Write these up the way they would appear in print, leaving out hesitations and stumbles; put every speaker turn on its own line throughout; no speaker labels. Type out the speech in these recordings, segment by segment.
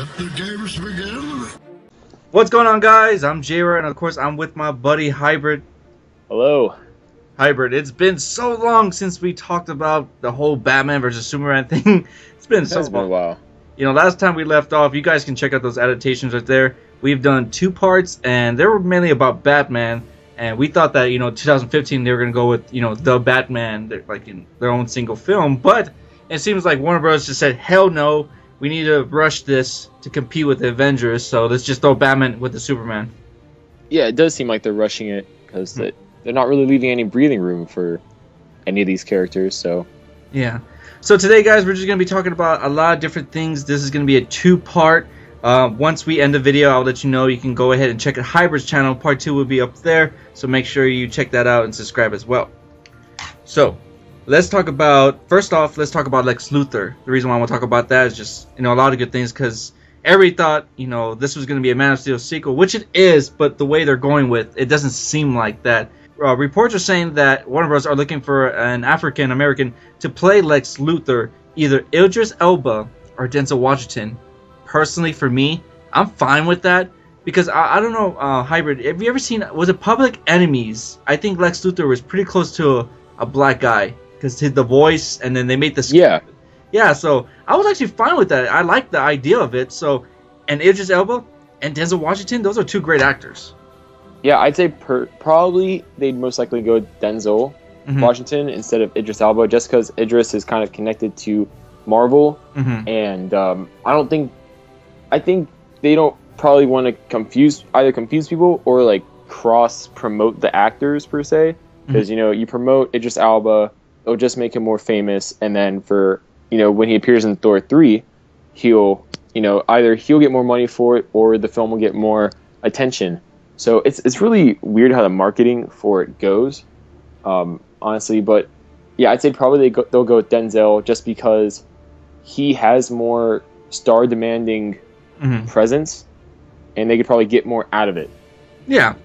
Let the games begin.
What's going on, guys? I'm JaeRoar, and of course I'm with my buddy Hybrid.
Hello.
Hybrid, it's been so long since we talked about the whole Batman versus Superman thing. It's been so long.
It's been a while.
You know, last time we left off, you guys can check out those adaptations right there. We've done 2 parts, and they were mainly about Batman. And we thought that, 2015 they were going to go with, the Batman, like in their own single film. But it seems like Warner Bros. Just said, hell no, we need to rush this to compete with the Avengers. So let's just throw Batman with the Superman.
Yeah, it does seem like they're rushing it because they're not really leaving any breathing room for any of these characters. So
yeah. So today, guys, we're just going to be talking about a lot of different things. This is going to be a 2-part. Once we end the video, I'll let you know. You can go ahead and check out Hybrid's channel. Part 2 will be up there, so make sure you check that out and subscribe as well. So, let's talk about, first off, let's talk about Lex Luthor. The reason why I want to talk about that is just, a lot of good things, because everybody thought, this was going to be a Man of Steel sequel, which it is, but the way they're going with, it doesn't seem like that. Reports are saying that Warner Bros. Are looking for an African-American to play Lex Luthor, either Idris Elba or Denzel Washington. Personally, for me, I'm fine with that because I don't know, Hybrid. Have you ever seen? Was it Public Enemies? I think Lex Luthor was pretty close to a black guy because the voice, and then they made the yeah. So I was actually fine with that. I like the idea of it. So, and Idris Elba and Denzel Washington, those are 2 great actors.
yeah, I'd say probably they'd most likely go Denzel Washington instead of Idris Elba, just because Idris is kind of connected to Marvel, and I think they don't probably want to confuse people or like cross promote the actors per se, because you promote Idris Elba, it'll just make him more famous, and then for when he appears in Thor 3, he'll either he'll get more money for it or the film will get more attention. So it's really weird how the marketing for it goes, honestly. But yeah, I'd say probably they'll go with Denzel just because he has more star demanding presence, and they could probably get more out of it. Yeah,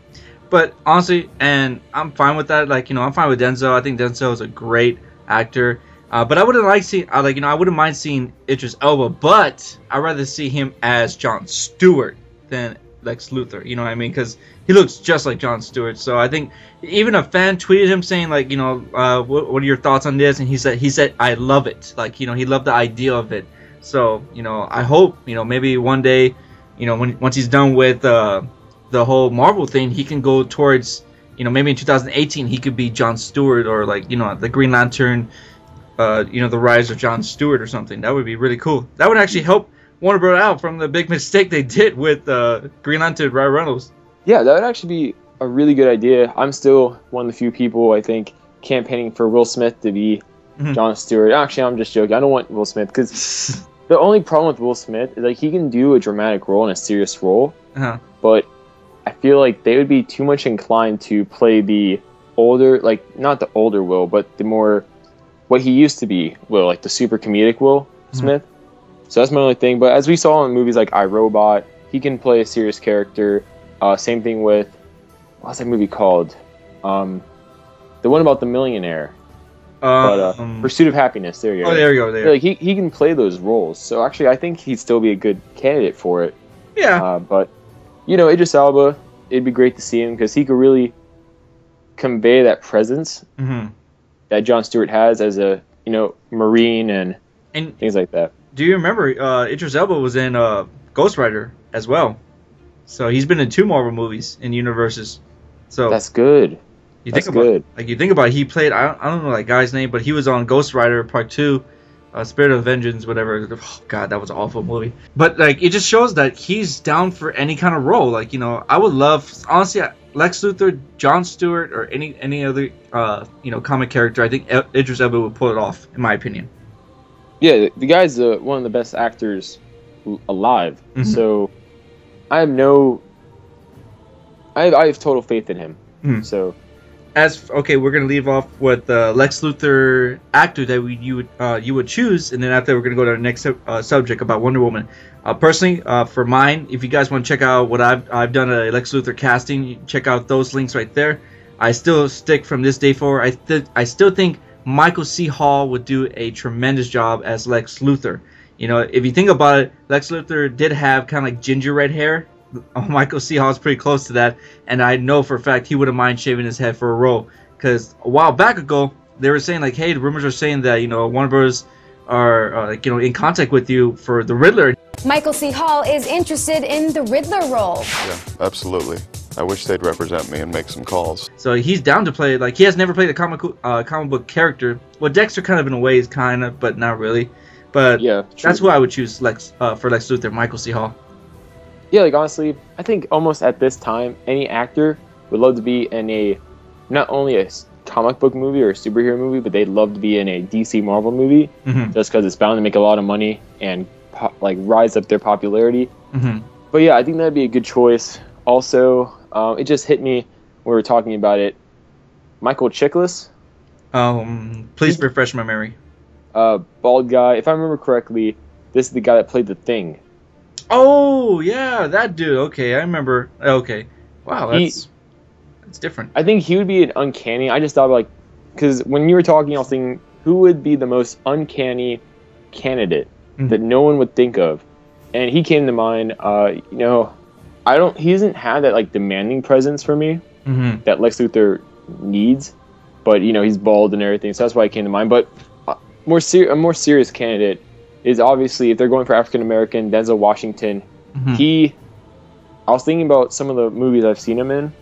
but honestly, and I'm fine with that. Like, I'm fine with Denzel. I think Denzel is a great actor. But I wouldn't I wouldn't mind seeing Idris Elba, but I'd rather see him as Jon Stewart than Lex Luthor. You know what I mean? Because he looks just like Jon Stewart. So I think even a fan tweeted him saying like, what are your thoughts on this? And he said I love it. Like, he loved the idea of it. So, I hope, maybe one day, once he's done with the whole Marvel thing, he can go towards, maybe in 2018 he could be Jon Stewart, or like, the Green Lantern, the Rise of Jon Stewart or something. That would be really cool. That would actually help Warner Bros. Out from the big mistake they did with Green Lantern, Ryan Reynolds. Yeah,
that would actually be a really good idea. I'm still one of the few people, I think, campaigning for Will Smith to be Jon Stewart. Actually, I'm just joking. I don't want Will Smith, because the only problem with Will Smith is like he can do a dramatic role and a serious role, but I feel like they would be too much inclined to play the older, like not the older Will, but the more what he used to be Will, like the super comedic Will Smith. So that's my only thing. But as we saw in movies like I, Robot, he can play a serious character. Same thing with, what's that movie called? The one about the millionaire. Pursuit of Happiness. There you go.
Oh, there you go. There.
Like he can play those roles. So actually, I think he'd still be a good candidate for it.
Yeah.
But Idris Elba, it'd be great to see him because he could really convey that presence that Jon Stewart has as a Marine and things like that.
Do you remember Idris Elba was in Ghost Rider as well? So he's been in 2 Marvel movies in universes. So
that's good.
You think about it, he played, I don't know that guy's name, but he was on Ghost Rider Part 2, Spirit of Vengeance, whatever. Oh, God, that was an awful movie. But like, it just shows that he's down for any kind of role. Like, I would love, honestly, Lex Luthor, Jon Stewart, or any other comic character. I think Idris Elba would pull it off, in my opinion.
Yeah, the guy's one of the best actors alive. So I have total faith in him. So
we're gonna leave off with Lex Luthor actor that you would choose, and then after we're gonna go to our next subject about Wonder Woman. Personally, for mine, if you guys want to check out what I've done a Lex Luthor casting, you check out those links right there. I still stick from this day forward. I still think Michael C. Hall would do a tremendous job as Lex Luthor. You know, if you think about it, Lex Luthor did have kind of like ginger red hair. Michael C. Hall is pretty close to that, and I know for a fact he wouldn't mind shaving his head for a role. Because a while back ago, they were saying like, hey, the rumors are saying that, you know, Warner Bros. Are like, you know, in contact with you for the Riddler.
Michael C. Hall is interested in the Riddler role.
Yeah, absolutely. I wish they'd represent me and make some calls.
So he's down to play. Like, he has never played a comic book character. Well, Dexter kind of in a way is kind of, but not really. But yeah, that's who I would choose for Lex Luthor, Michael C. Hall.
Yeah, like honestly, I think almost at this time, any actor would love to be in a not only a comic book movie or a superhero movie, but they'd love to be in a DC Marvel movie, just because it's bound to make a lot of money and like rise up their popularity. But yeah, I think that'd be a good choice. Also, it just hit me when we were talking about it. Michael Chiklis.
Please refresh my memory.
Bald guy. If I remember correctly, this is the guy that played the Thing.
Oh yeah, that dude. Okay, I remember. Okay, wow, that's different.
I think he would be an uncanny. I just thought like, because when you were talking, I was thinking who would be the most uncanny candidate that no one would think of, and he came to mind. You know, he doesn't have that like demanding presence for me that Lex Luthor needs, but you know he's bald and everything, so that's why he came to mind. But a more serious candidate is obviously, if they're going for African American, Denzel Washington. I was thinking about some of the movies I've seen him in.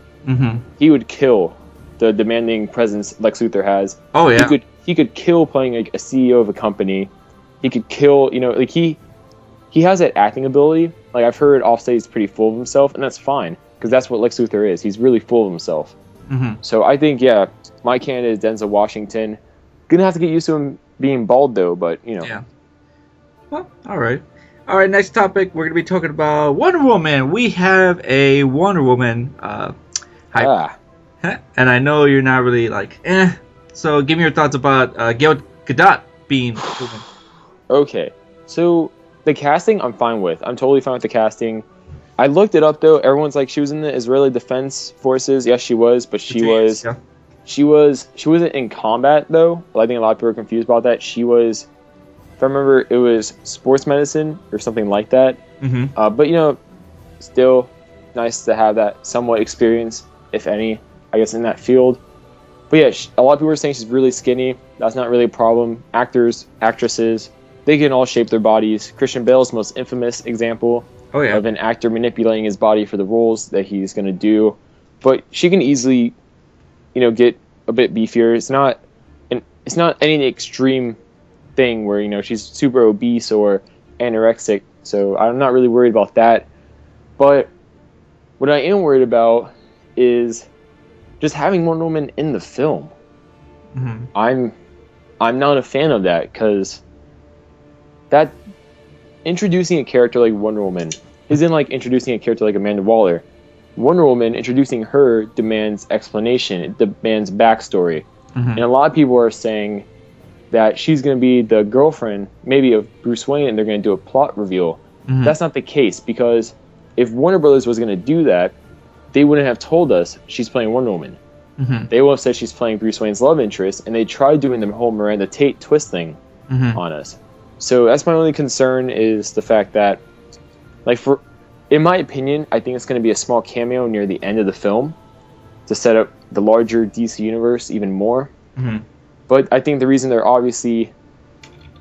He would kill the demanding presence Lex Luthor has. Oh yeah, he could kill playing like a CEO of a company. He could kill, you know, like he has that acting ability. Like I've heard Offset he's pretty full of himself, and that's fine because that's what Lex Luthor is. He's really full of himself. So I think my candidate is Denzel Washington. Gonna have to get used to him being bald though, but you know.
Yeah. Well, all right. Next topic, we're gonna be talking about Wonder Woman. We have a Wonder Woman. And I know you're not really like, so give me your thoughts about Gal Gadot being Woman.
Okay, so the casting I'm fine with. I'm totally fine with the casting. I looked it up though. Everyone's like she was in the Israeli Defense Forces. Yes, she was, but she wasn't in combat though. Well, I think a lot of people are confused about that. She was, if I remember, it was sports medicine or something like that. But you know, still nice to have that somewhat experience, if any, I guess, in that field. But yeah, a lot of people are saying she's really skinny. That's not really a problem. Actors, actresses, they can all shape their bodies. Christian Bale's most infamous example of an actor manipulating his body for the roles that he's going to do. But she can easily, you know, get a bit beefier. It's not any extreme thing where, you know, she's super obese or anorexic. So I'm not really worried about that. But what I am worried about is just having Wonder Woman in the film. I'm not a fan of that, because that introducing a character like Wonder Woman isn't like introducing a character like Amanda Waller. Wonder Woman, introducing her demands explanation. It demands backstory. And a lot of people are saying that she's going to be the girlfriend, maybe, of Bruce Wayne, and they're going to do a plot reveal. That's not the case, because if Warner Brothers was going to do that, they wouldn't have told us she's playing Wonder Woman. They would have said she's playing Bruce Wayne's love interest, and they tried doing the whole Miranda Tate twist thing on us. So that's my only concern, is the fact that, like, in my opinion, I think it's going to be a small cameo near the end of the film to set up the larger DC universe even more. But I think the reason they're obviously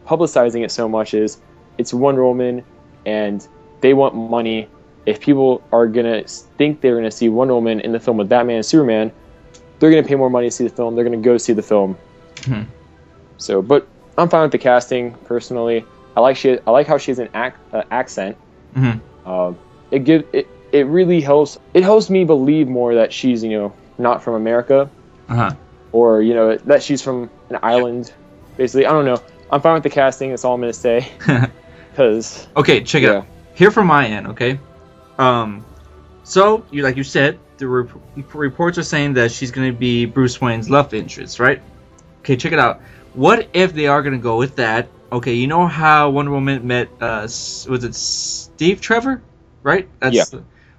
publicizing it so much is it's Wonder Woman, and they want money. If people are going to think they're going to see Wonder Woman in the film with Batman and Superman, they're going to pay more money to see the film. They're going to go see the film. So, but I'm fine with the casting, personally. I like how she has an accent. It really helps. It helps me believe more that she's, you know, not from America, or, you know, that she's from an island. Basically, I don't know. I'm fine with the casting. That's all I'm gonna say. Because
okay, check it out. Here from my end, okay. So like you said, the reports are saying that she's gonna be Bruce Wayne's love interest, right? Okay, check it out. What if they are gonna go with that? Okay, you know how Wonder Woman met was it Steve Trevor, right?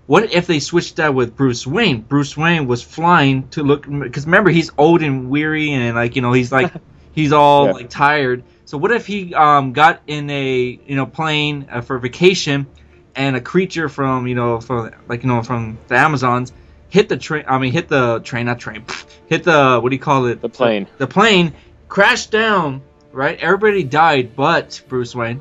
What if they switched that with Bruce Wayne? Bruce Wayne was flying to look, because remember, he's old and weary, and like, you know, he's like he's all like tired. So what if he got in a plane for vacation, and a creature from from the Amazons hit the train. Hit the train, not train. Hit the what do you call it?
The plane.
The plane crashed down. Right, everybody died, but Bruce Wayne.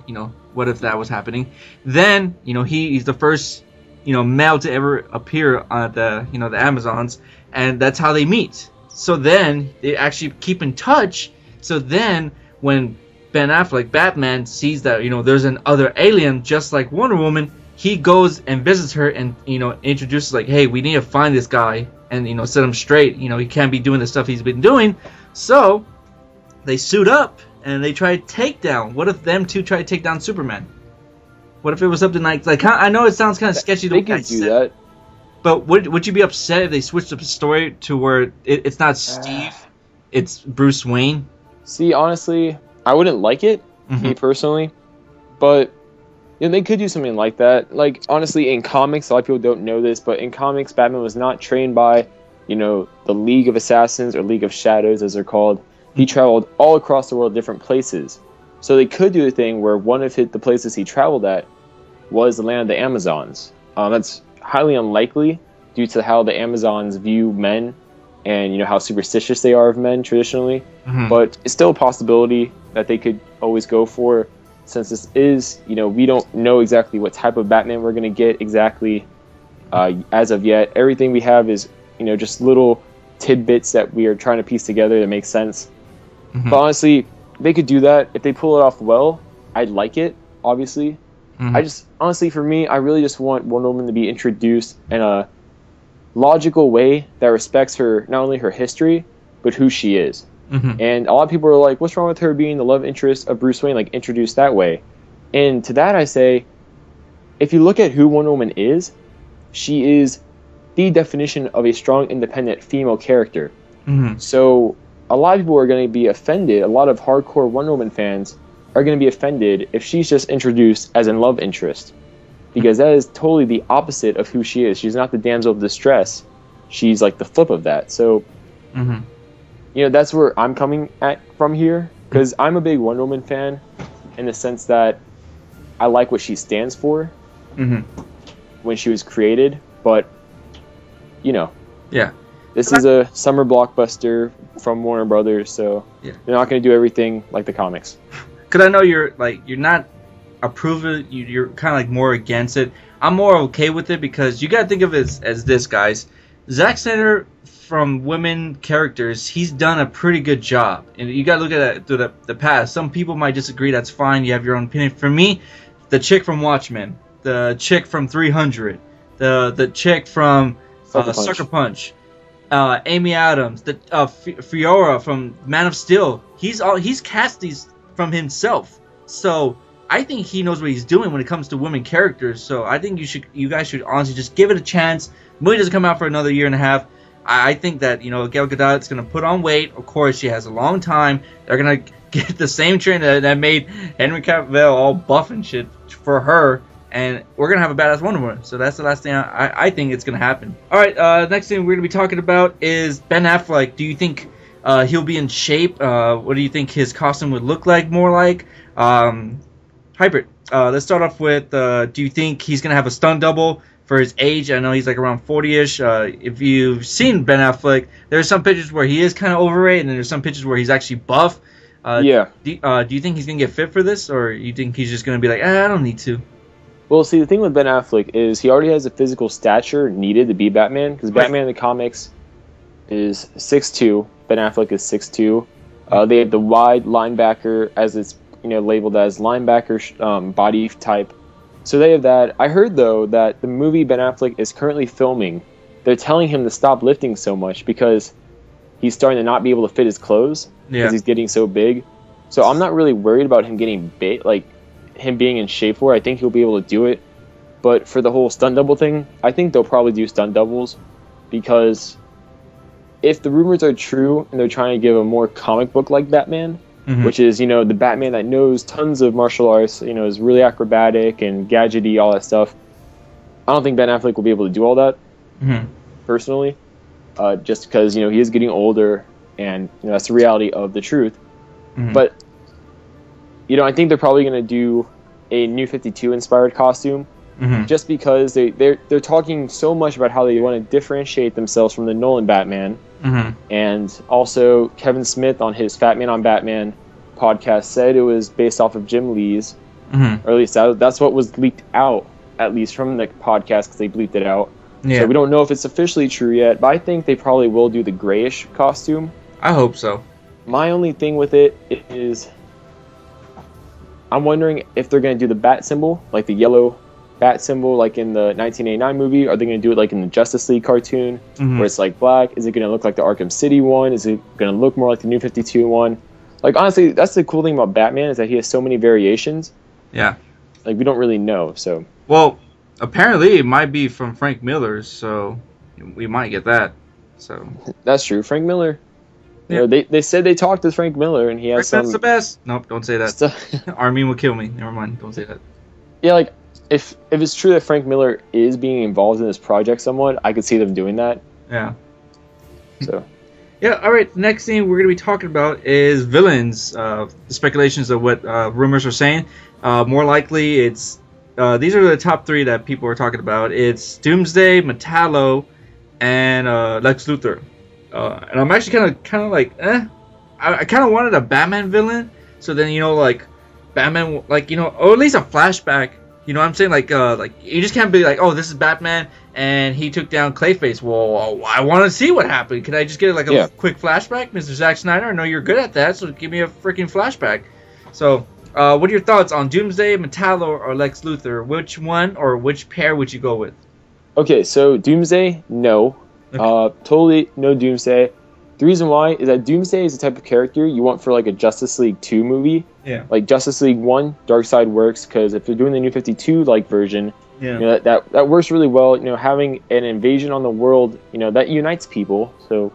What if that was happening? Then he's the first male to ever appear on the the Amazons, and that's how they meet. So then they actually keep in touch. So then when Ben Affleck, Batman, sees that there's an other alien just like Wonder Woman, he goes and visits her and introduces like, hey, we need to find this guy and set him straight. He can't be doing the stuff he's been doing. So they suit up and they try to take down. What if them two try to take down Superman? What if it was something like I know it sounds kind of sketchy.
They could do that.
But would you be upset if they switched up the story to where it's not Steve, it's Bruce Wayne?
See, honestly, I wouldn't like it, me personally, but they could do something like that. Like, honestly, in comics, a lot of people don't know this, but in comics, Batman was not trained by, the League of Assassins or League of Shadows, as they're called. He traveled all across the world, different places. So they could do a thing where one of the places he traveled at was the land of the Amazons. That's highly unlikely due to how the Amazons view men and how superstitious they are of men traditionally. But it's still a possibility that they could always go for, since this is we don't know exactly what type of Batman we're going to get exactly as of yet. Everything we have is just little tidbits that we are trying to piece together that make sense. But honestly, they could do that. If they pull it off well, I'd like it, obviously. Honestly, for me, I really just want Wonder Woman to be introduced in a logical way that respects her, not only her history, but who she is. And a lot of people are like, what's wrong with her being the love interest of Bruce Wayne, like introduced that way? And to that I say, if you look at who Wonder Woman is, she is the definition of a strong, independent female character. So a lot of people are going to be offended, a lot of hardcore Wonder Woman fans are going to be offended if she's just introduced as a love interest, because that is totally the opposite of who she is. She's not the damsel of distress. She's like the flip of that. So, that's where I'm coming from here, because I'm a big Wonder Woman fan in the sense that I like what she stands for when she was created. But, this is a summer blockbuster from Warner Brothers, so they're not going to do everything like the comics.
Because I know you're not approving, you're kind of like more against it. I'm more okay with it because you got to think of it as this, guys. Zack Snyder, from women characters, he's done a pretty good job. And you got to look at it through the past. Some people might disagree, that's fine. You have your own opinion. For me, the chick from Watchmen, the chick from 300, the chick from Sucker Punch, Amy Adams, the Fiora from Man of Steel. He's cast these from himself, so I think he knows what he's doing when it comes to women characters. So I think you guys should honestly just give it a chance. The movie doesn't come out for another year and a half. I think that Gal Gadot's gonna put on weight. Of course, she has a long time. They're gonna get the same train that made Henry Cavill all buff and shit for her, and we're gonna have a badass Wonder Woman. So that's the last thing I think it's gonna happen. All right, next thing we're gonna be talking about is Ben Affleck. Do you think he'll be in shape? What do you think his costume would look like? More like Hybrid. Let's start off with, do you think he's going to have a stunt double for his age? I know he's like around 40-ish. If you've seen Ben Affleck, there's some pictures where he is kind of overweight, and then there's some pictures where he's actually buff. Do you think he's going to get fit for this, or you think he's just going to be like, I don't need to?
Well, see, the thing with Ben Affleck is he already has the physical stature needed to be Batman, because Batman in the comics is 6'2", Ben Affleck is 6'2". They have the wide linebacker, as it's labeled as linebacker body type. So they have that. I heard, though, that the movie Ben Affleck is currently filming, they're telling him to stop lifting so much because he's starting to not be able to fit his clothes because he's getting so big. So I'm not really worried about him getting big, like him being in shape for it. I think he'll be able to do it. But for the whole stunt double thing, I think they'll probably do stunt doubles, because if the rumors are true and they're trying to give a more comic book like Batman, which is, the Batman that knows tons of martial arts, is really acrobatic and gadgety, all that stuff, I don't think Ben Affleck will be able to do all that, personally, just because, he is getting older, and that's the reality of the truth. But I think they're probably going to do a New 52 inspired costume, just because they're talking so much about how they want to differentiate themselves from the Nolan Batman, and also Kevin Smith on his Fat Man on Batman podcast said it was based off of Jim Lee's, or at least that's what was leaked out, at least from the podcast, because they bleeped it out. Yeah. So we don't know if it's officially true yet, but I think they probably will do the grayish costume.
I hope so.
My only thing with it is I'm wondering if they're going to do the bat symbol, like the yellow bat symbol, like in the 1989 movie. Are they going to do it like in the Justice League cartoon, where it's like black? Is it going to look like the Arkham City one? Is it going to look more like the New 52 one? Like, honestly, that's the cool thing about Batman, is that he has so many variations.
Yeah.
Like, we don't really know, so.
Well, apparently it might be from Frank Miller's, so we might get that. So
that's true. Frank Miller. Yeah. They said they talked to Frank Miller, and he has some.
That's the best. Nope, don't say that. Armin will kill me. Never mind. Don't say that.
Yeah, like if it's true that Frank Miller is being involved in this project somewhat, I could see them doing that.
Yeah.
So.
Yeah. All right. The next thing we're gonna be talking about is villains. The speculations of what rumors are saying. More likely, it's these are the top three that people are talking about. It's Doomsday, Metallo, and Lex Luthor. And I'm actually kind of like, I kind of wanted a Batman villain. So then, like, Batman, like, or at least a flashback. You know what I'm saying? Like you just can't be like, oh, this is Batman and he took down Clayface. Well, I want to see what happened. Can I just get like a quick flashback, Mr. Zack Snyder? I know you're good at that, so give me a freaking flashback. So, what are your thoughts on Doomsday, Metallo, or Lex Luthor? Which one or which pair would you go with?
Okay, so Doomsday, no. Okay. Totally no Doomsday. The reason why is that Doomsday is the type of character you want for like a Justice League 2 movie.
Yeah. Like
Justice League 1, Darkseid works, because if they're doing the New 52 like version, that works really well. Having an invasion on the world, that unites people. So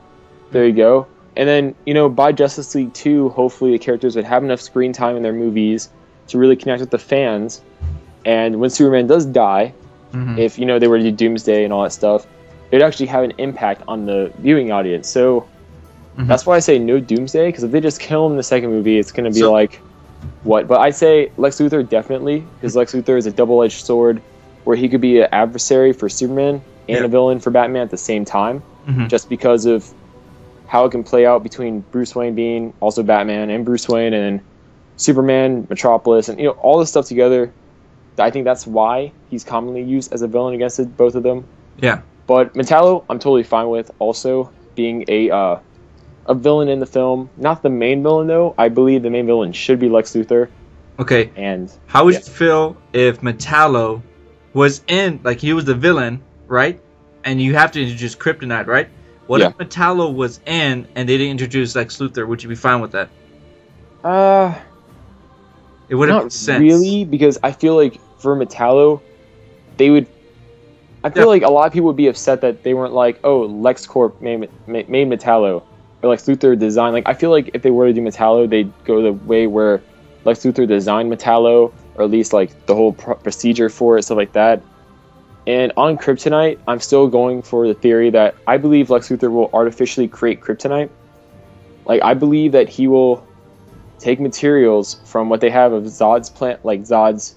there you go. And then, by Justice League 2, hopefully the characters would have enough screen time in their movies to really connect with the fans. And when Superman does die, if, they were to do Doomsday and all that stuff, it'd actually have an impact on the viewing audience. So that's why I say no Doomsday, because if they just kill him in the second movie, it's going to be like, what? But I say Lex Luthor definitely, because Lex Luthor is a double-edged sword where he could be an adversary for Superman and a villain for Batman at the same time, just because of how it can play out between Bruce Wayne being also Batman and Bruce Wayne and Superman, Metropolis, and all this stuff together. I think that's why he's commonly used as a villain against both of them.
Yeah.
But Metallo, I'm totally fine with also being a villain in the film. Not the main villain, though. I believe the main villain should be Lex Luthor.
Okay.
And
how would you feel if Metallo was in, like, he was the villain, right? And you have to introduce Kryptonite, right? What if Metallo was in and they didn't introduce Lex Luthor? Would you be fine with that? It wouldn't make sense. Not
really, because I feel like for Metallo, they would. I feel like a lot of people would be upset that they weren't like, oh, LexCorp made Metallo, or Lex Luthor designed. Like, I feel like if they were to do Metallo, they'd go the way where Lex Luthor designed Metallo, or at least like the whole procedure for it, stuff like that. And on Kryptonite, I'm still going for the theory that I believe Lex Luthor will artificially create Kryptonite. Like, I believe that he will take materials from what they have of Zod's plant, like Zod's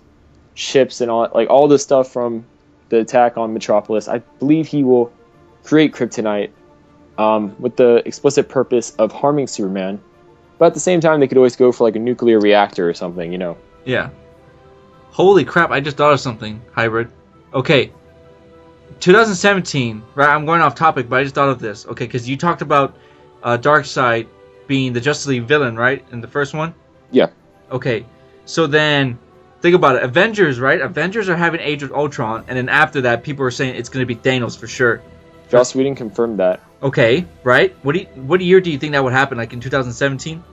ships and all the stuff from the attack on Metropolis. I believe he will create Kryptonite with the explicit purpose of harming Superman. But at the same time, they could always go for like a nuclear reactor or something,
Yeah. Holy crap, I just thought of something, Hybrid. Okay. 2017, right? I'm going off topic, but I just thought of this. Okay, because you talked about Darkseid being the Justice League villain, right? In the first one?
Yeah.
Okay, so then think about it. Avengers, right? Avengers are having Age of Ultron, and then after that, people are saying it's going to be Thanos for sure.
Joss Whedon confirmed that.
Okay, right? What year do you think that would happen? Like in 2017?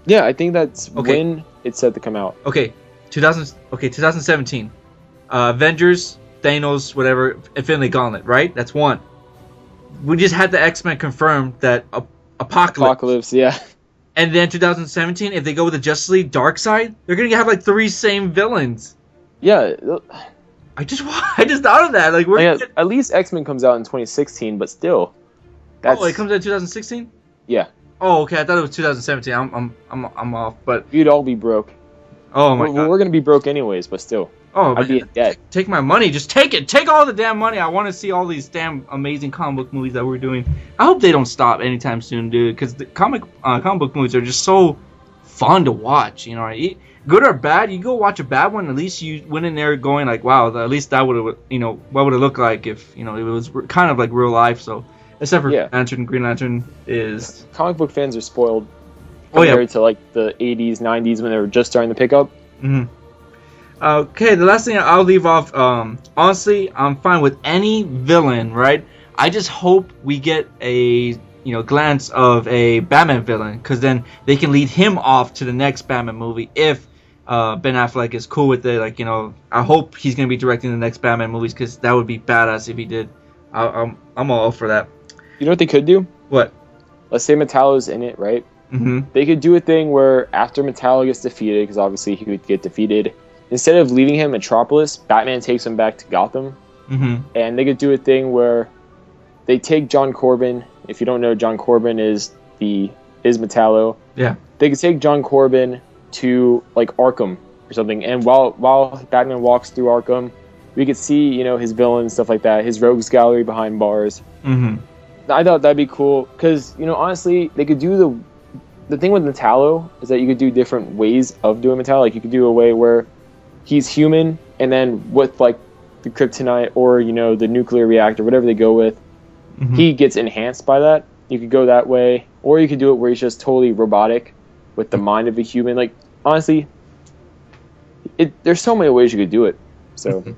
Yeah, I think that's when it's set to come out.
Okay, 2017. Avengers, Thanos, whatever, Infinity Gauntlet, right? That's one. We just had the X-Men confirm that Apocalypse,
yeah.
And then 2017, if they go with the Justice League Darkseid, they're gonna have like 3 same villains.
Yeah.
I just thought of that. Like,
at least X-Men comes out in 2016, but still.
Oh, it comes out in 2016?
Yeah.
Oh, okay. I thought it was 2017. I'm off, but
you'd all be broke.
Oh my god.
We're gonna be broke anyways, but still.
Oh,
I'd be in debt.
Take my money. Just take it. Take all the damn money. I want to see all these damn amazing comic book movies that we're doing. I hope they don't stop anytime soon, dude. Because the comic book movies are just so fun to watch. You know, good or bad, you go watch a bad one. At least you went in there going like, wow, at least that would have, you know, what would it look like if, you know, it was kind of like real life. So, except for Green Lantern is
comic book fans are spoiled compared to like the 80s, 90s when they were just starting to pick up.
Mm-hmm. Okay, the last thing I'll leave off, honestly, I'm fine with any villain, right? I just hope we get a, glance of a Batman villain, because then they can lead him off to the next Batman movie if Ben Affleck is cool with it. Like, I hope he's going to be directing the next Batman movies, because that would be badass if he did. I'm all for that. You
know what they could do?
What?
Let's say Metallo's in it, right?
Mm-hmm.
They could do a thing where after Metallo gets defeated, because obviously he would get defeated, instead of leaving him Metropolis, Batman takes him back to Gotham.
Mm-hmm.
And they could do a thing where they take John Corbin. If you don't know, John Corbin is Metallo.
Yeah.
They could take John Corbin to like Arkham or something, and while Batman walks through Arkham, we could see his villains, stuff like that, his rogues gallery behind bars.
Mm-hmm.
I thought that'd be cool because honestly, they could do the thing with Metallo is that you could do different ways of doing Metallo. Like you could do a way where he's human, and then with like the kryptonite or the nuclear reactor, whatever they go with,
mm-hmm.
he gets enhanced by that. You could go that way, or you could do it where he's just totally robotic with the mind of a human. Like honestly, there's so many ways you could do it. So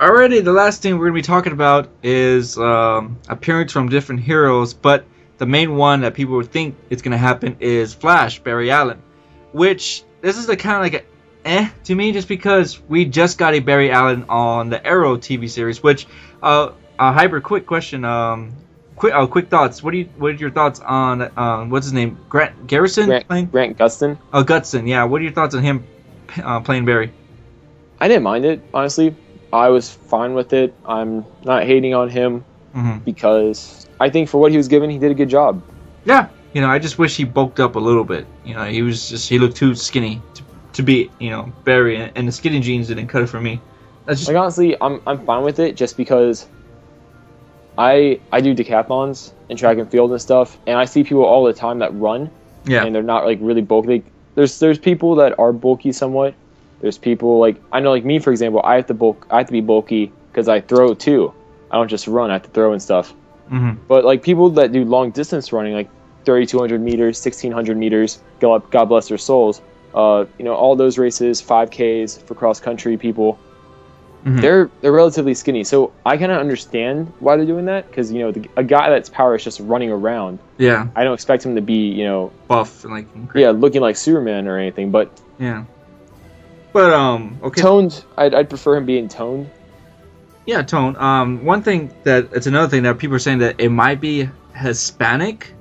already, the last thing we're gonna be talking about is appearance from different heroes, but the main one that people would think is gonna happen is Flash, Barry Allen, which this is the kind of like to me, just because we just got a Barry Allen on the Arrow TV series. Which Hyper, quick question, quick thoughts. What are your thoughts on what's his name, Grant
Gustin?
Oh, Gustin, yeah. What are your thoughts on him playing Barry?
I didn't mind it, honestly. I was fine with it. I'm not hating on him because I think for what he was given, he did a good job.
Yeah, I just wish he bulked up a little bit. He looked too skinny to be, Barry, and the skinny jeans didn't cut it for me. That's just
like honestly, I'm fine with it just because I do decathlons and track and field and stuff, and I see people all the time that run, and they're not like really bulky. There's people that are bulky somewhat. There's people like I know, like me for example, I have to be bulky because I throw too. I don't just run; I have to throw and stuff.
Mm-hmm.
But like people that do long distance running, like 3,200 meters, 1,600 meters, God bless their souls. All those races, 5Ks for cross country people, they're relatively skinny. So I kind of understand why they're doing that because a guy that's power is just running around.
Yeah,
I don't expect him to be
buff and like
looking like Superman or anything. But
yeah, but okay,
toned. I'd prefer him being toned.
Yeah, toned. It's another thing that people are saying that it might be Hispanic.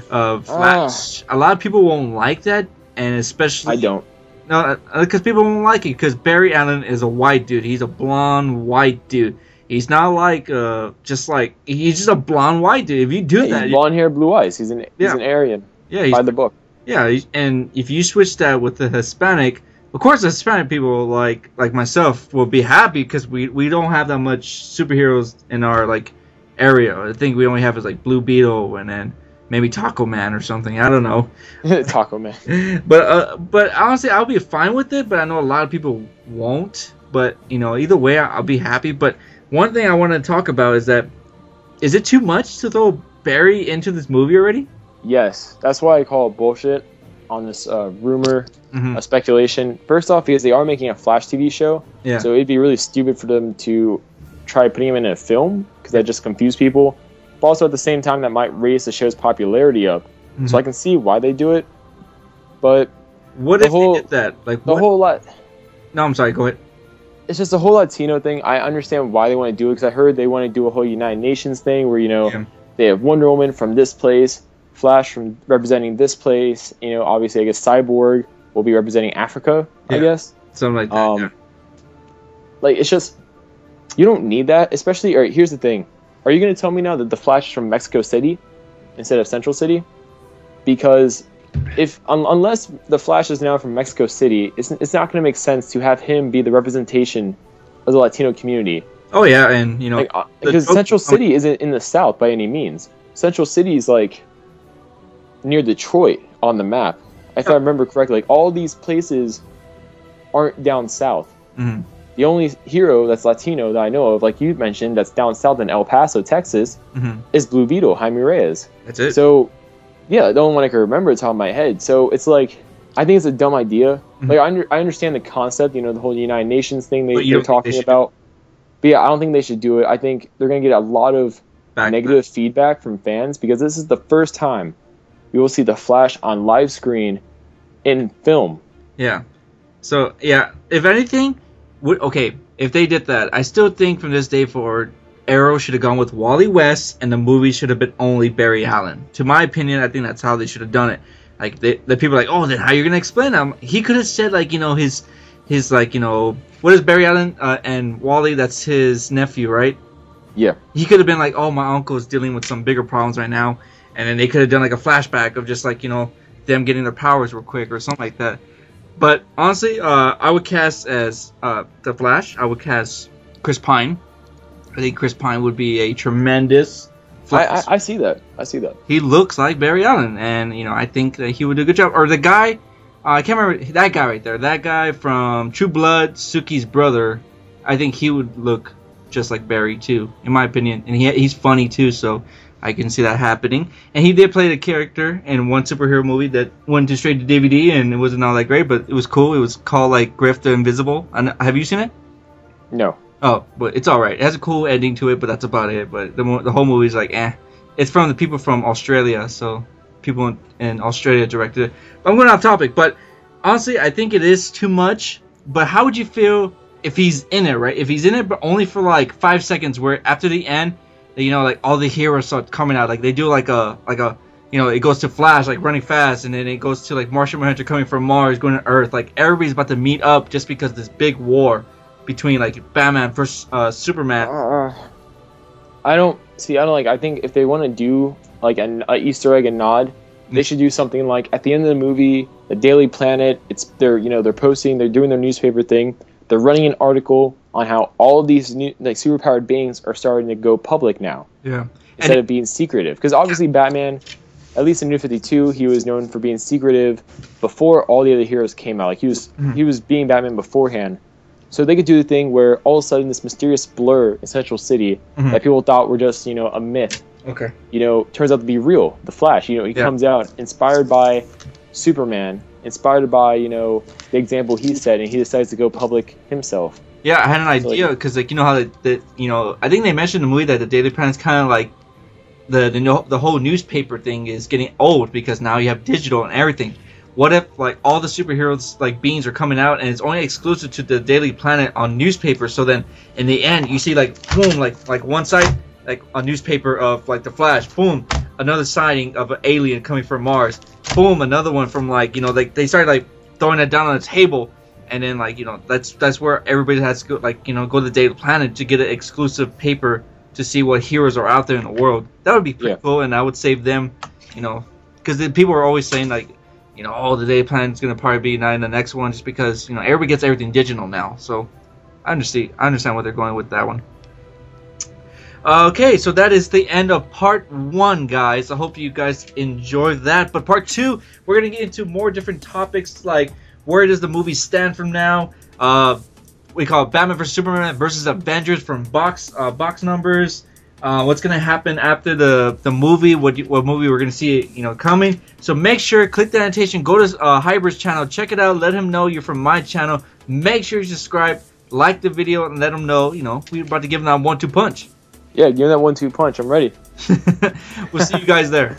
Flash. A lot of people won't like that, and especially
I don't.
No, because people won't like it because Barry Allen is a white dude. He's a blonde white dude. He's not like he's just a blonde white dude. If you do that,
he's blonde hair, blue eyes. He's an Aryan. Yeah, by the book.
Yeah, and if you switch that with the Hispanic, of course, the Hispanic people like myself will be happy because we don't have that much superheroes in our like area. I think we only have is like Blue Beetle and then maybe Taco Man or something. I don't know.
Taco Man.
But honestly, I'll be fine with it. But I know a lot of people won't. But either way, I'll be happy. But one thing I want to talk about is it too much to throw Barry into this movie already?
Yes, that's why I call it bullshit on this rumor, speculation. First off, because they are making a Flash TV show, so it'd be really stupid for them to try putting him in a film because that just confuse people. But also at the same time, that might raise the show's popularity up. So I can see why they do it. But
what if they did that? Like
the whole lot.
No, I'm sorry. Go ahead.
It's just a whole Latino thing. I understand why they want to do it because I heard they want to do a whole United Nations thing where they have Wonder Woman from this place, Flash from representing this place. Obviously, I guess Cyborg will be representing Africa. I guess
something like that.
Like it's just you don't need that. Especially, all right, here's the thing: are you going to tell me now that the Flash is from Mexico City instead of Central City? Because unless the Flash is now from Mexico City, it's not going to make sense to have him be the representation of the Latino community.
Oh yeah, and you know,
like, because Central City isn't in the South by any means. Central City is like near Detroit on the map. If I remember correctly, like all these places aren't down south.
Mm-hmm.
The only hero that's Latino that I know of, like you mentioned, that's down south in El Paso, Texas, is Blue Beetle, Jaime Reyes.
That's it.
So, yeah, the only one I can remember is top of my head. So it's like, I think it's a dumb idea. Like I understand the concept, you know, the whole United Nations thing they're talking about. But yeah, I don't think they should do it. I think they're going to get a lot of negative feedback from fans because this is the first time we will see the Flash on live screen in film.
Yeah. So, yeah, if anything, okay, if they did that, I still think from this day forward, Arrow should have gone with Wally West and the movie should have been only Barry Allen. To my opinion, I think that's how they should have done it. Like, the people are like, oh, then how are you going to explain him? He could have said, like, you know, his like, you know, what is Barry Allen and Wally? That's his nephew, right?
Yeah.
He could have been like, oh, my uncle is dealing with some bigger problems right now. And then they could have done like a flashback of just like, you know, them getting their powers real quick or something like that. But honestly, I would cast as the Flash. I would cast Chris Pine. I think Chris Pine would be a tremendous Flash.
I see that. I see that.
He looks like Barry Allen, and you know, I think that he would do a good job. Or the guy, I can't remember that guy right there. That guy from True Blood, Suki's brother. I think he would look just like Barry too, in my opinion. And he's funny too, so I can see that happening. And he did play the character in one superhero movie that went straight to DVD, and it wasn't all that great, but it was cool. It was called like Griff the Invisible. Have you seen it?
No.
Oh, but it's all right. It has a cool ending to it, but that's about it. But the whole movie is like, eh. It's from the people from Australia, so people in Australia directed it. But I'm going off topic, but honestly, I think it is too much. But how would you feel if he's in it, right? If he's in it, but only for like 5 seconds, where after the end, you know, like all the heroes start coming out, like they do like a, you know, it goes to Flash like running fast, and then it goes to like Martian Manhunter coming from Mars, going to Earth, like everybody's about to meet up just because this big war between like Batman versus Superman.
I think if they want to do like an Easter egg and nod, they should do something like at the end of the movie, the Daily Planet. They're posting, they're doing their newspaper thing. They're running an article on how all of these new like superpowered beings are starting to go public now.
Yeah.
Instead of being secretive, because obviously Batman, at least in New 52, he was known for being secretive before all the other heroes came out. Like he was being Batman beforehand. So they could do the thing where all of a sudden this mysterious blur in Central City that people thought were just, you know, a myth.
Okay.
You know, turns out to be real. The Flash, you know, he comes out inspired by Superman, inspired by, you know, the example he set, and he decides to go public himself.
Yeah, I had an idea because, like, you know how you know, I think they mentioned in the movie that the Daily Planet's kind of like the whole newspaper thing is getting old because now you have digital and everything. What if like all the superheroes like beings are coming out and it's only exclusive to the Daily Planet on newspaper? So then in the end you see like boom, like one side like a newspaper of like the Flash, boom, another sighting of an alien coming from Mars, boom, another one from like, you know, like they started like throwing it down on a table, and then like, you know, that's where everybody has to go, like, you know, go to the Daily Planet to get an exclusive paper to see what heroes are out there in the world. That would be pretty cool, and I would save them, you know, because the people are always saying like, you know, oh, the Daily Planet's gonna probably be not in the next one just because, you know, everybody gets everything digital now. So I understand what they're going with that one. Okay, so that is the end of part 1, guys. I hope you guys enjoyed that. But part 2, we're gonna get into more different topics, like where does the movie stand from now? We call it Batman vs Superman versus Avengers from box numbers. What's gonna happen after the movie? What movie we're gonna see, you know, coming? So make sure, click the annotation, go to Hybrid's channel, check it out, let him know you're from my channel. Make sure you subscribe, like the video, and let him know, you know, we're about to give him that 1-2 punch.
Yeah, give him that 1-2 punch. I'm ready.
We'll see you guys there.